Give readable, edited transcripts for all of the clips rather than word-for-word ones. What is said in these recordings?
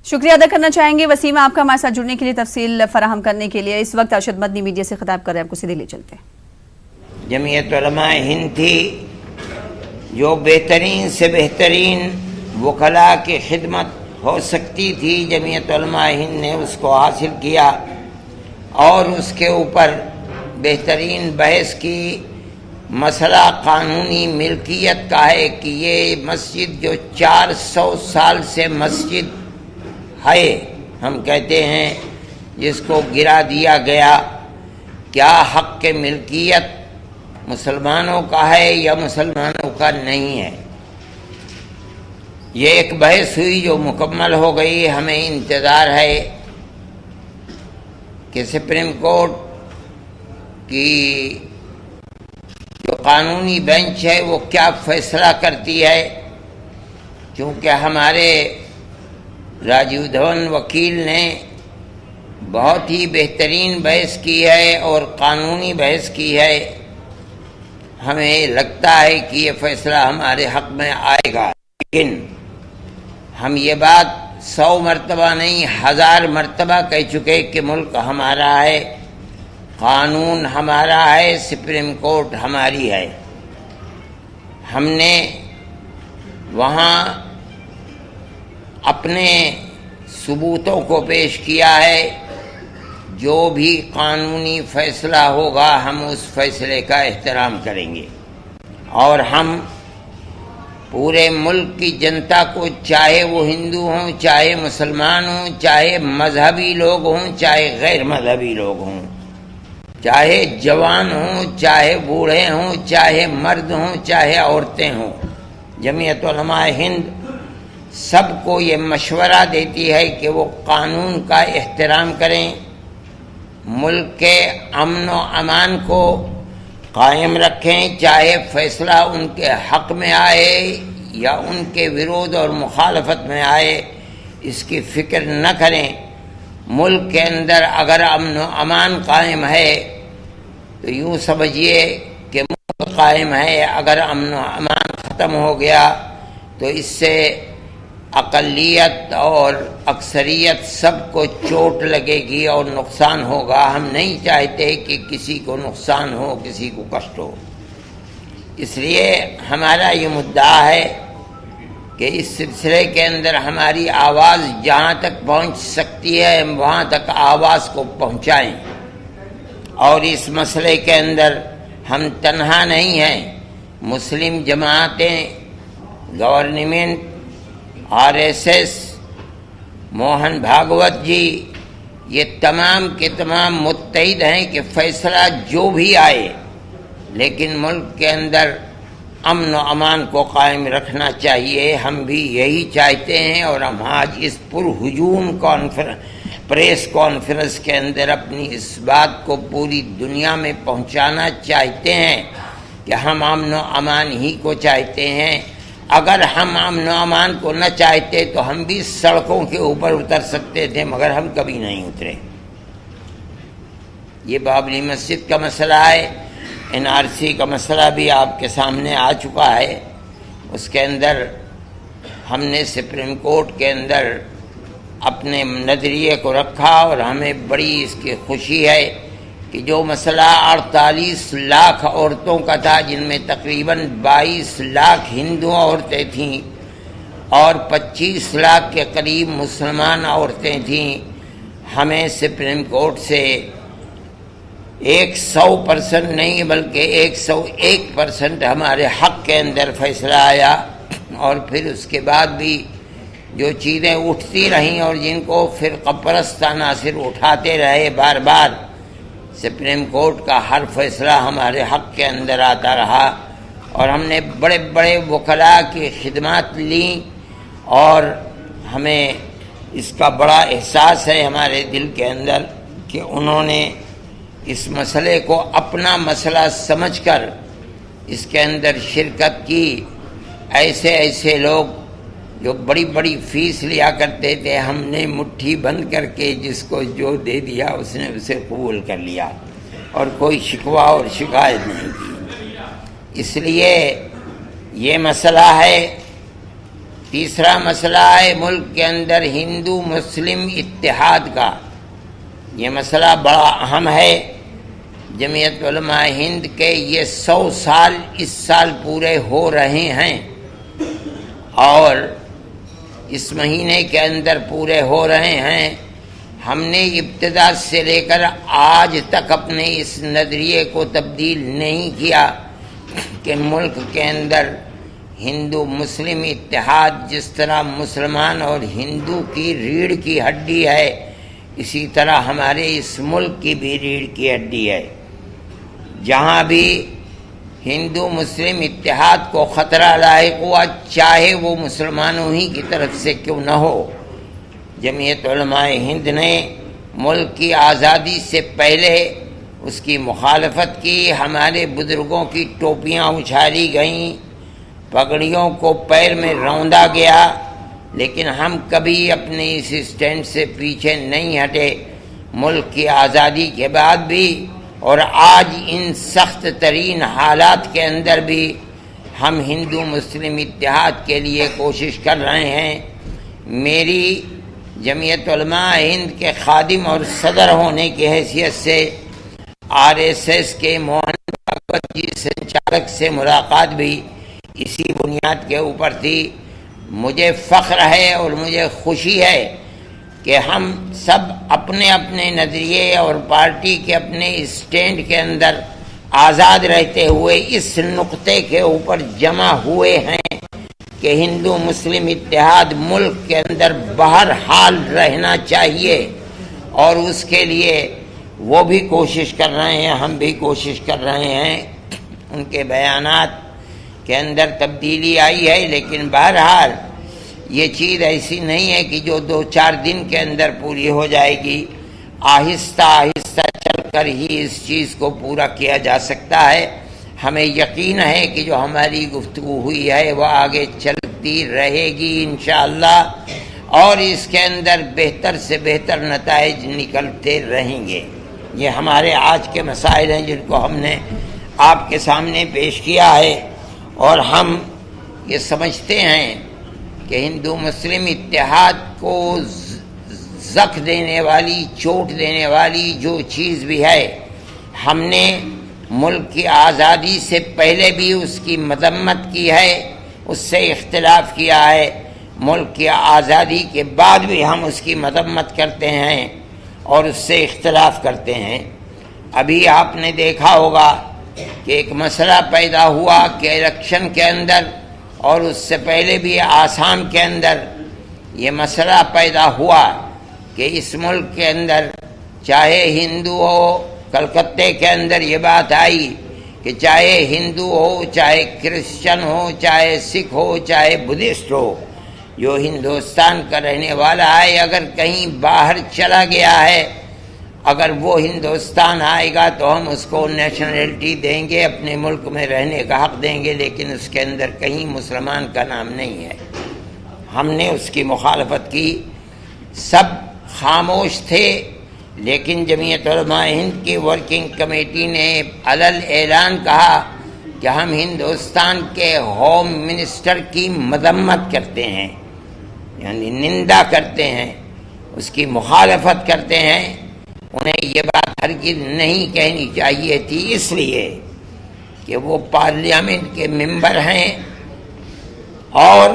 شکریہ ادا کرنا چاہیں گے وسیم آپ کا ہمارے ساتھ جڑنے کے لیے، تفصیل فراہم کرنے کے لیے۔ اس وقت ارشد مدنی میڈیا سے خطاب کر رہے ہیں، آپ کو سیدھے لے چلتے ہیں۔ جمعیت علماء ہند تھی جو بہترین سے بہترین وکلاء کی خدمت ہو سکتی تھی، جمعیت علماء ہند نے اس کو حاصل کیا اور اس کے اوپر بہترین بحث کی۔ مسئلہ قانونی ملکیت کا ہے کہ یہ مسجد جو 400 سال سے مسجد ہے، ہم کہتے ہیں جس کو گرا دیا گیا، کیا حق کے ملکیت مسلمانوں کا ہے یا مسلمانوں کا نہیں ہے؟ یہ ایک بحث ہوئی جو مکمل ہو گئی۔ ہمیں انتظار ہے کہ سپریم کورٹ کی جو قانونی بینچ ہے وہ کیا فیصلہ کرتی ہے، کیونکہ ہمارے راجیو دھون وکیل نے بہت ہی بہترین بحث کی ہے اور قانونی بحث کی ہے۔ ہمیں لگتا ہے کہ یہ فیصلہ ہمارے حق میں آئے گا، لیکن ہم یہ بات 100 مرتبہ نہیں 1000 مرتبہ کہہ چکے کہ ملک ہمارا ہے، قانون ہمارا ہے، سپریم کورٹ ہماری ہے۔ ہم نے وہاں اپنے ثبوتوں کو پیش کیا ہے، جو بھی قانونی فیصلہ ہوگا ہم اس فیصلے کا احترام کریں گے، اور ہم پورے ملک کی جنتا کو، چاہے وہ ہندو ہوں، چاہے مسلمان ہوں، چاہے مذہبی لوگ ہوں، چاہے غیر مذہبی لوگ ہوں، چاہے جوان ہوں، چاہے بوڑھے ہوں، چاہے مرد ہوں، چاہے عورتیں ہوں، جمعیت علماء ہند سب کو یہ مشورہ دیتی ہے کہ وہ قانون کا احترام کریں، ملک کے امن و امان کو قائم رکھیں، چاہے فیصلہ ان کے حق میں آئے یا ان کے ورود اور مخالفت میں آئے، اس کی فکر نہ کریں۔ ملک کے اندر اگر امن و امان قائم ہے تو یوں سمجھیے کہ ملک قائم ہے، اگر امن و امان ختم ہو گیا تو اس سے اقلیت اور اکثریت سب کو چوٹ لگے گی اور نقصان ہوگا۔ ہم نہیں چاہتے کہ کسی کو نقصان ہو، کسی کو کشٹ ہو۔ اس لیے ہمارا یہ مدعا ہے کہ اس سلسلے کے اندر ہماری آواز جہاں تک پہنچ سکتی ہے ہم وہاں تک آواز کو پہنچائیں، اور اس مسئلے کے اندر ہم تنہا نہیں ہیں۔ مسلم جماعتیں، گورنمنٹ، RSS، موہن بھاگوت جی، یہ تمام کے تمام متحد ہیں کہ فیصلہ جو بھی آئے، لیکن ملک کے اندر امن و امان کو قائم رکھنا چاہیے۔ ہم بھی یہی چاہتے ہیں، اور ہم آج اس پرہجوم پریس کانفرنس کے اندر اپنی اس بات کو پوری دنیا میں پہنچانا چاہتے ہیں کہ ہم امن و امان ہی کو چاہتے ہیں۔ اگر ہم امن و امان کو نہ چاہتے تو ہم بھی سڑکوں کے اوپر اتر سکتے تھے، مگر ہم کبھی نہیں اترے۔ یہ بابری مسجد کا مسئلہ ہے، NRC کا مسئلہ بھی آپ کے سامنے آ چکا ہے۔ اس کے اندر ہم نے سپریم کورٹ کے اندر اپنے نظریے کو رکھا، اور ہمیں بڑی اس کی خوشی ہے کہ جو مسئلہ 48 لاکھ عورتوں کا تھا، جن میں تقریباً 22 لاکھ ہندو عورتیں تھیں اور 25 لاکھ کے قریب مسلمان عورتیں تھیں، ہمیں سپریم کورٹ سے 100% نہیں بلکہ 101% ہمارے حق کے اندر فیصلہ آیا۔ اور پھر اس کے بعد بھی جو چیزیں اٹھتی رہیں اور جن کو فرقہ پرست عناصر اٹھاتے رہے بار بار، سپریم کورٹ کا ہر فیصلہ ہمارے حق کے اندر آتا رہا، اور ہم نے بڑے بڑے وکلاء کی خدمات لیں، اور ہمیں اس کا بڑا احساس ہے ہمارے دل کے اندر کہ انہوں نے اس مسئلے کو اپنا مسئلہ سمجھ کر اس کے اندر شرکت کی۔ ایسے لوگ جو بڑی بڑی فیس لیا کرتے تھے، ہم نے مٹھی بند کر کے جس کو جو دے دیا اس نے اسے قبول کر لیا، اور کوئی شکوہ اور شکایت نہیں کی۔ اس لیے یہ مسئلہ ہے تیسرا مسئلہ ہے ملک کے اندر ہندو مسلم اتحاد کا. یہ مسئلہ بڑا اہم ہے. جمعیت علماء ہند کے یہ 100 سال اس سال پورے ہو رہے ہیں اور اس مہینے کے اندر پورے ہو رہے ہیں. ہم نے ابتدا سے لے کر آج تک اپنے اس نظریے کو تبدیل نہیں کیا کہ ملک کے اندر ہندو مسلم اتحاد جس طرح مسلمان اور ہندو کی ریڑھ کی ہڈی ہے اسی طرح ہمارے اس ملک کی بھی ریڑھ کی ہڈی ہے. جہاں بھی ہندو مسلم اتحاد کو خطرہ لاحق ہوا چاہے وہ مسلمانوں ہی کی طرف سے کیوں نہ ہو، جمعیت علماء ہند نے ملک کی آزادی سے پہلے اس کی مخالفت کی. ہمارے بزرگوں کی ٹوپیاں اچھالی گئیں، پگڑیوں کو پیر میں روندا گیا، لیکن ہم کبھی اپنے اس اسٹینڈ سے پیچھے نہیں ہٹے. ملک کی آزادی کے بعد بھی اور آج ان سخت ترین حالات کے اندر بھی ہم ہندو مسلم اتحاد کے لیے کوشش کر رہے ہیں. میری جمعیت علماء ہند کے خادم اور صدر ہونے کی حیثیت سے RSS کے موہن بھاگوت جی سنچالک سے ملاقات بھی اسی بنیاد کے اوپر تھی. مجھے فخر ہے اور مجھے خوشی ہے کہ ہم سب اپنے اپنے نظریے اور پارٹی کے اپنے اسٹینڈ کے اندر آزاد رہتے ہوئے اس نقطے کے اوپر جمع ہوئے ہیں کہ ہندو مسلم اتحاد ملک کے اندر بہرحال رہنا چاہیے اور اس کے لیے وہ بھی کوشش کر رہے ہیں، ہم بھی کوشش کر رہے ہیں. ان کے بیانات کے اندر تبدیلی آئی ہے لیکن بہرحال یہ چیز ایسی نہیں ہے کہ جو 2-4 دن کے اندر پوری ہو جائے گی. آہستہ آہستہ چل کر ہی اس چیز کو پورا کیا جا سکتا ہے. ہمیں یقین ہے کہ جو ہماری گفتگو ہوئی ہے وہ آگے چلتی رہے گی انشاءاللہ اور اس کے اندر بہتر سے بہتر نتائج نکلتے رہیں گے. یہ ہمارے آج کے مسائل ہیں جن کو ہم نے آپ کے سامنے پیش کیا ہے اور ہم یہ سمجھتے ہیں کہ ہندو مسلم اتحاد کو زخم دینے والی چوٹ دینے والی جو چیز بھی ہے ہم نے ملک کی آزادی سے پہلے بھی اس کی مذمت کی ہے، اس سے اختلاف کیا ہے. ملک کی آزادی کے بعد بھی ہم اس کی مذمت کرتے ہیں اور اس سے اختلاف کرتے ہیں. ابھی آپ نے دیکھا ہوگا کہ ایک مسئلہ پیدا ہوا کہ الیکشن کے اندر اور اس سے پہلے بھی آسام کے اندر یہ مسئلہ پیدا ہوا کہ اس ملک کے اندر چاہے ہندو ہو، کلکتے کے اندر یہ بات آئی کہ چاہے ہندو ہو، چاہے کرسچن ہو، چاہے سکھ ہو، چاہے بدھسٹ ہو، جو ہندوستان کا رہنے والا ہے اگر کہیں باہر چلا گیا ہے، اگر وہ ہندوستان آئے گا تو ہم اس کو نیشنلٹی دیں گے، اپنے ملک میں رہنے کا حق دیں گے، لیکن اس کے اندر کہیں مسلمان کا نام نہیں ہے. ہم نے اس کی مخالفت کی، سب خاموش تھے، لیکن جمعیت علماء ہند کی ورکنگ کمیٹی نے علل اعلان کہا کہ ہم ہندوستان کے ہوم منسٹر کی مذمت کرتے ہیں، یعنی نندا کرتے ہیں، اس کی مخالفت کرتے ہیں. انہیں یہ بات ہرگز نہیں کہنی چاہیے تھی، اس لیے کہ وہ پارلیمنٹ کے ممبر ہیں اور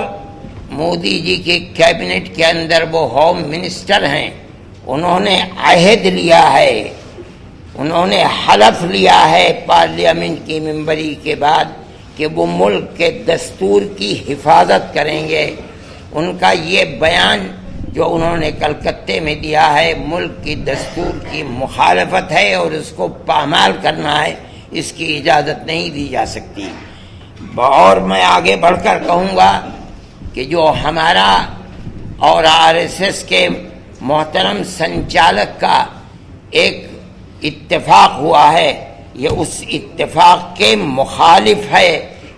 مودی جی کی کیبنٹ کے اندر وہ ہوم منسٹر ہیں. انہوں نے عہد لیا ہے، انہوں نے حلف لیا ہے پارلیمنٹ کی ممبری کے بعد کہ وہ ملک کے دستور کی حفاظت کریں گے. ان کا یہ بیان جو انہوں نے کلکتے میں دیا ہے ملک کی دستور کی مخالفت ہے اور اس کو پامال کرنا ہے، اس کی اجازت نہیں دی جا سکتی. اور میں آگے بڑھ کر کہوں گا کہ جو ہمارا اور RSS کے محترم سنچالک کا ایک اتفاق ہوا ہے یہ اس اتفاق کے مخالف ہے،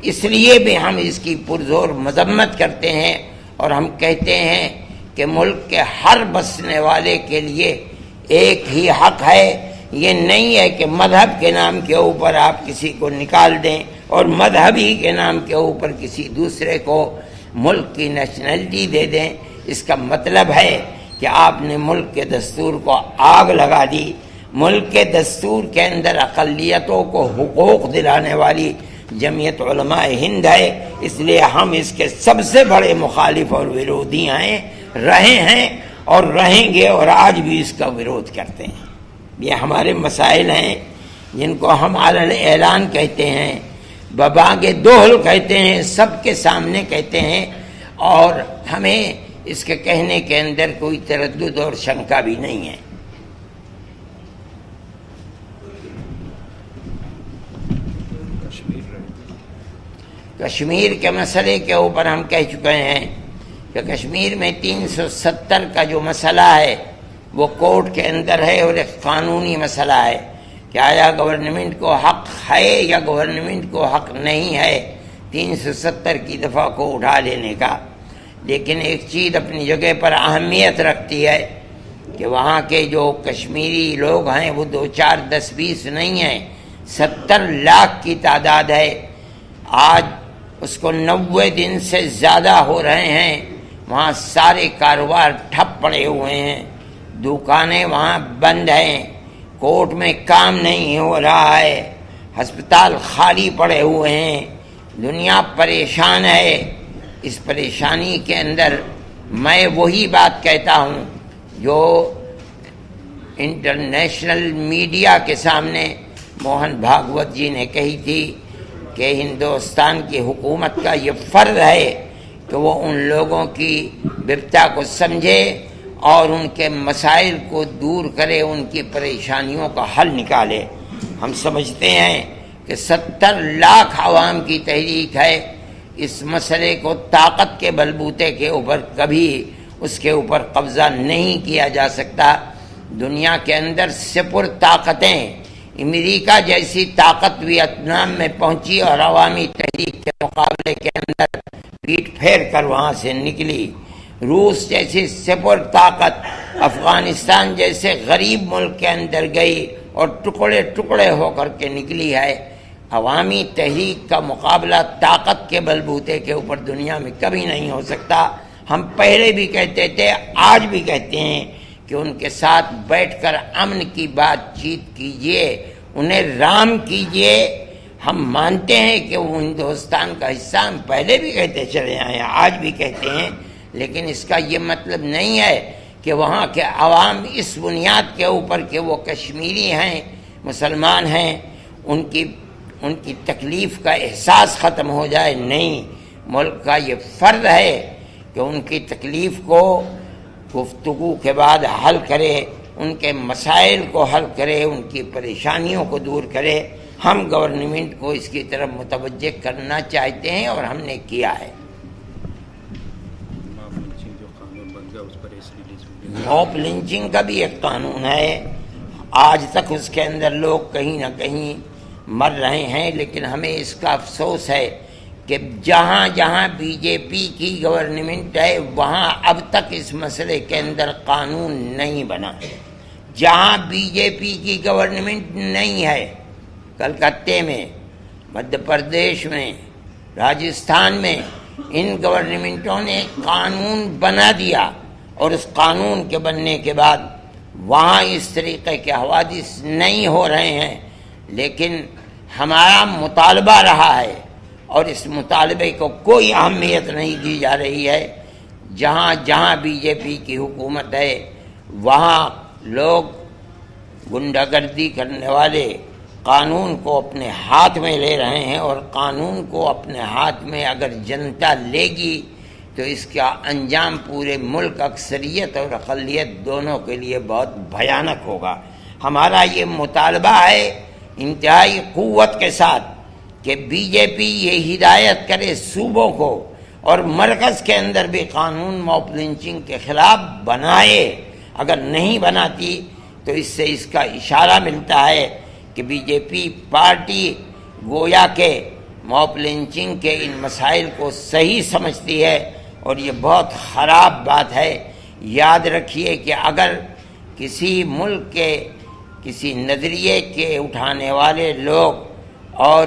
اس لیے بھی ہم اس کی پرزور مذمت کرتے ہیں اور ہم کہتے ہیں کہ ملک کے ہر بسنے والے کے لیے ایک ہی حق ہے. یہ نہیں ہے کہ مذہب کے نام کے اوپر آپ کسی کو نکال دیں اور مذہبی کے نام کے اوپر کسی دوسرے کو ملک کی نیشنلٹی دے دیں، اس کا مطلب ہے کہ آپ نے ملک کے دستور کو آگ لگا دی۔ ملک کے دستور کے اندر اقلیتوں کو حقوق دلانے والی جمعیت علماء ہند ہے، اس لیے ہم اس کے سب سے بڑے مخالف اور ورودھی رہے ہیں اور رہیں گے، اور آج بھی اس کا ورودھ کرتے ہیں۔ یہ ہمارے مسائل ہیں جن کو ہم علی اعلان کہتے ہیں، ببانگ دوہل کہتے ہیں، سب کے سامنے کہتے ہیں، اور ہمیں اس کے کہنے کے اندر کوئی تردد اور شنکا بھی نہیں ہے۔ کشمیر کے مسئلے کے اوپر ہم کہہ چکے ہیں کہ کشمیر میں 370 کا جو مسئلہ ہے وہ کورٹ کے اندر ہے، اور ایک قانونی مسئلہ ہے کہ آیا گورنمنٹ کو حق ہے یا گورنمنٹ کو حق نہیں ہے 370 کی دفعہ کو اٹھا لینے کا۔ لیکن ایک چیز اپنی جگہ پر اہمیت رکھتی ہے کہ وہاں کے جو کشمیری لوگ ہیں وہ 2 4 10 20 نہیں ہیں، 70 لاکھ کی تعداد ہے۔ آج اس کو 90 دن سے زیادہ ہو رہے ہیں، وہاں سارے کاروبار ٹھپ پڑے ہوئے ہیں، دکانیں وہاں بند ہیں، کورٹ میں کام نہیں ہو رہا ہے، ہسپتال خالی پڑے ہوئے ہیں، دنیا پریشان ہے۔ اس پریشانی کے اندر میں وہی بات کہتا ہوں جو انٹرنیشنل میڈیا کے سامنے موہن بھاگوت جی نے کہی تھی کہ ہندوستان کی حکومت کا یہ فرض ہے کہ وہ ان لوگوں کی بپتا کو سمجھے اور ان کے مسائل کو دور کرے، ان کی پریشانیوں کا حل نکالے۔ ہم سمجھتے ہیں کہ 70 لاکھ عوام کی تحریک ہے، اس مسئلے کو طاقت کے بلبوتے کے اوپر کبھی اس کے اوپر قبضہ نہیں کیا جا سکتا۔ دنیا کے اندر سپر طاقتیں، امریکہ جیسی طاقت ویتنام میں پہنچی اور عوامی تحریک کے مقابلے کے اندر پیٹ پھیر کر وہاں سے نکلی۔ روس جیسی سپر طاقت افغانستان جیسے غریب ملک کے اندر گئی اور ٹکڑے ٹکڑے ہو کر کے نکلی ہے۔ عوامی تحریک کا مقابلہ طاقت کے بلبوتے کے اوپر دنیا میں کبھی نہیں ہو سکتا۔ ہم پہلے بھی کہتے تھے، آج بھی کہتے ہیں کہ ان کے ساتھ بیٹھ کر امن کی بات چیت کیجیے، انہیں رام کیجیے۔ ہم مانتے ہیں کہ وہ ہندوستان کا حصہ، ہم پہلے بھی کہتے چلے آئے ہیں، آج بھی کہتے ہیں، لیکن اس کا یہ مطلب نہیں ہے کہ وہاں کے عوام اس بنیاد کے اوپر کہ وہ کشمیری ہیں، مسلمان ہیں، ان کی تکلیف کا احساس ختم ہو جائے۔ نہیں، ملک کا یہ فرض ہے کہ ان کی تکلیف کو گفتگو کے بعد حل کرے، ان کے مسائل کو حل کرے، ان کی پریشانیوں کو دور کرے۔ ہم گورنمنٹ کو اس کی طرف متوجہ کرنا چاہتے ہیں اور ہم نے کیا ہے۔ موب لنچنگ کا بھی ایک قانون ہے، آج تک اس کے اندر لوگ کہیں نہ کہیں مر رہے ہیں، لیکن ہمیں اس کا افسوس ہے کہ جہاں جہاں بی جے پی کی گورنمنٹ ہے وہاں اب تک اس مسئلے کے اندر قانون نہیں بنا۔ جہاں بی جے پی کی گورنمنٹ نہیں ہے، کلکتے میں، مدھیہ پردیش میں، راجستھان میں، ان گورنمنٹوں نے قانون بنا دیا، اور اس قانون کے بننے کے بعد وہاں اس طریقے کے حوادث نہیں ہو رہے ہیں۔ لیکن ہمارا مطالبہ رہا ہے اور اس مطالبے کو کوئی اہمیت نہیں دی جا رہی ہے۔ جہاں جہاں بی جے پی کی حکومت ہے وہاں لوگ، گنڈا گردی کرنے والے قانون کو اپنے ہاتھ میں لے رہے ہیں، اور قانون کو اپنے ہاتھ میں اگر جنتا لے گی تو اس کا انجام پورے ملک، اکثریت اور اقلیت دونوں کے لیے بہت بھیانک ہوگا۔ ہمارا یہ مطالبہ ہے انتہائی قوت کے ساتھ کہ بی جے پی یہ ہدایت کرے صوبوں کو اور مرکز کے اندر بھی قانون موب لنچنگ کے خلاف بنائے۔ اگر نہیں بناتی تو اس سے اس کا اشارہ ملتا ہے کہ بی جے پی پارٹی گویا کہ موب لنچنگ کے ان مسائل کو صحیح سمجھتی ہے، اور یہ بہت خراب بات ہے۔ یاد رکھیے کہ اگر کسی ملک کے کسی نظریے کے اٹھانے والے لوگ اور